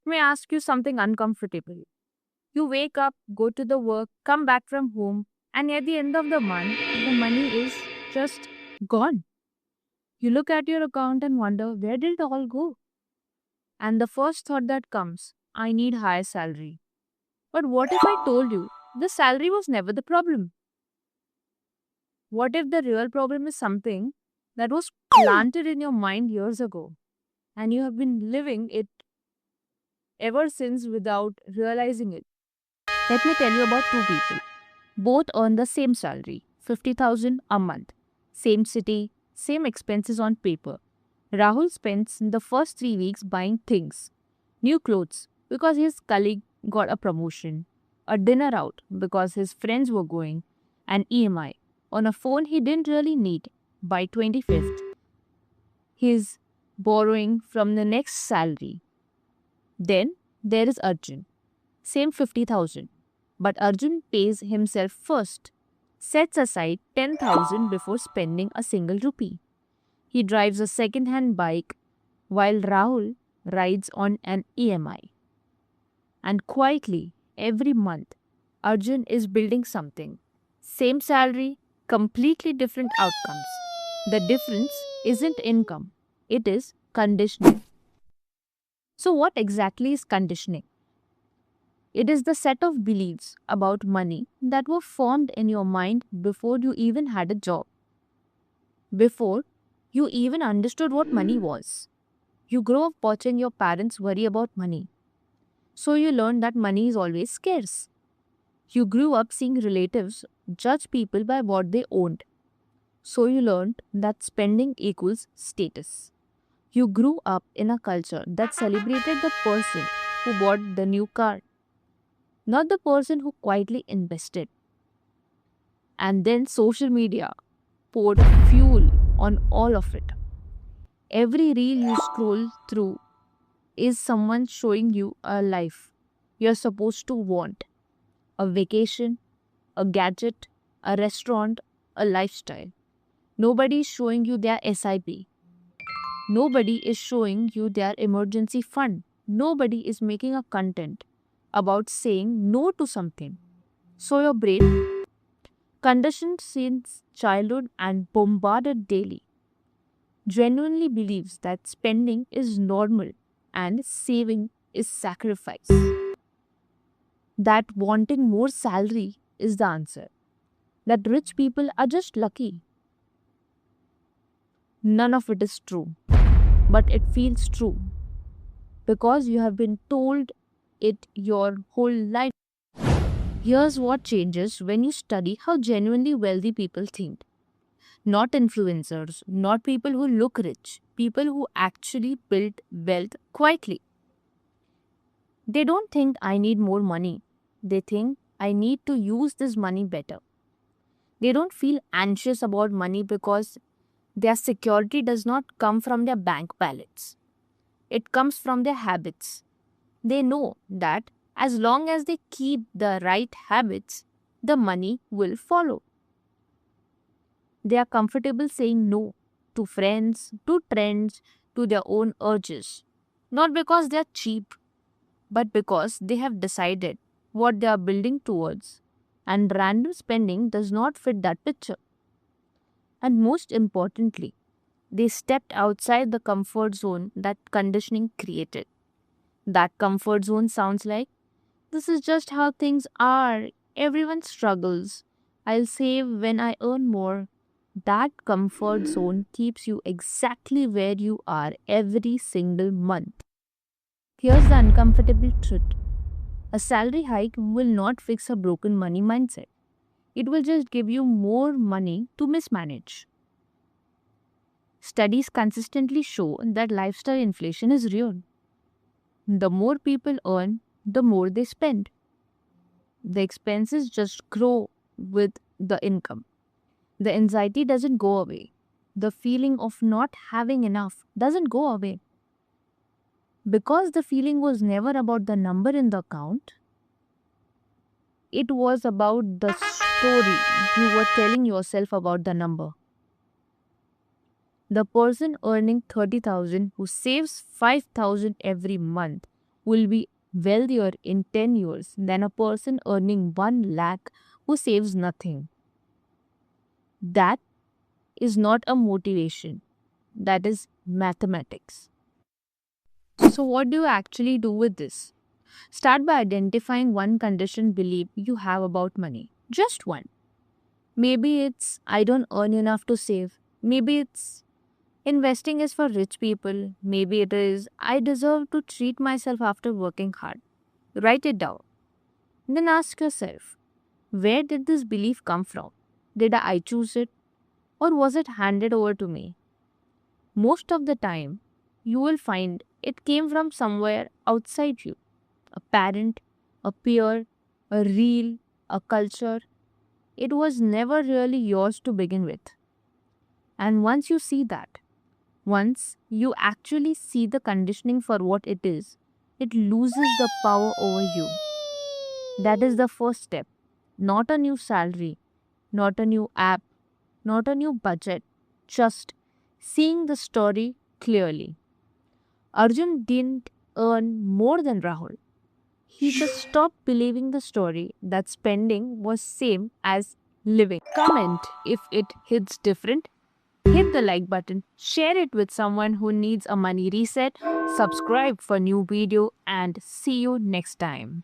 Let me ask you something uncomfortable. You wake up, go to the work, come back from home, and at the end of the month, the money is just gone. You look at your account and wonder, where did it all go? And the first thought that comes, I need higher salary. But what if I told you the salary was never the problem? What if the real problem is something that was planted in your mind years ago and you have been living it ever since without realizing it? Let me tell you about two people. Both earn the same salary, 50,000 a month. Same city, same expenses on paper. Rahul spends the first 3 weeks buying things, new clothes because his colleague got a promotion, a dinner out because his friends were going, an EMI on a phone he didn't really need. By 25th, he's borrowing from the next salary. Then there is Arjun, same 50,000, but Arjun pays himself first, sets aside 10,000 before spending a single rupee. He drives a second hand bike while Rahul rides on an EMI. And quietly, every month, Arjun is building something. Same salary, completely different outcomes. The difference isn't income, it is conditioning. So, what exactly is conditioning? It is the set of beliefs about money that were formed in your mind before you even had a job, before you even understood what money was. You grow up watching your parents worry about money, so you learn that money is always scarce. You grew up seeing relatives judge people by what they owned, so you learned that spending equals status. You grew up in a culture that celebrated the person who bought the new car, not the person who quietly invested. And then social media poured fuel on all of it. Every reel you scroll through is someone showing you a life you're supposed to want, a vacation, a gadget, a restaurant, a lifestyle. Nobody is showing you their SIP. Nobody is showing you their emergency fund. Nobody is making a content about saying no to something. So your brain, conditioned since childhood and bombarded daily, genuinely believes that spending is normal and saving is sacrifice. That wanting more salary is the answer. That rich people are just lucky. None of it is true, but it feels true because you have been told it your whole life. Here's what changes when you study how genuinely wealthy people think. Not influencers, not people who look rich, people who actually build wealth quietly. They don't think I need more money. They think I need to use this money better. They don't feel anxious about money because their security does not come from their bank balance. It comes from their habits. They know that as long as they keep the right habits, the money will follow. They are comfortable saying no to friends, to trends, to their own urges. Not because they are cheap, but because they have decided what they are building towards. And random spending does not fit that picture. And most importantly, they stepped outside the comfort zone that conditioning created. That comfort zone sounds like, this is just how things are. Everyone struggles. I'll save when I earn more. That comfort zone keeps you exactly where you are every single month. Here's the uncomfortable truth: a salary hike will not fix a broken money mindset, it will just give you more money to mismanage. Studies consistently show that lifestyle inflation is real. The more people earn, the more they spend. The expenses just grow with the income. The anxiety doesn't go away. The feeling of not having enough doesn't go away. Because the feeling was never about the number in the account, it was about the story you were telling yourself about the number. The person earning 30,000 who saves 5,000 every month will be wealthier in 10 years than a person earning 1 lakh who saves nothing. That is not a motivation, that is mathematics. So, what do you actually do with this? Start by identifying one conditioned belief you have about money. Just one. Maybe it's I don't earn enough to save. Maybe it's investing is for rich people. Maybe it is I deserve to treat myself after working hard. Write it down. Then ask yourself, where did this belief come from? Did I choose it or was it handed over to me? Most of the time, you will find it came from somewhere outside you, a parent, a peer, a reel, a culture. It was never really yours to begin with. And once you see that, once you actually see the conditioning for what it loses the power over you. That is the first step. Not a new salary, not a new app, not a new budget, just seeing the story clearly. Arjun didn't earn more than Rahul. He just stopped believing the story that spending was same as living. Comment if it hits different. Hit the like button, share it with someone who needs a money reset, subscribe for new video and see you next time.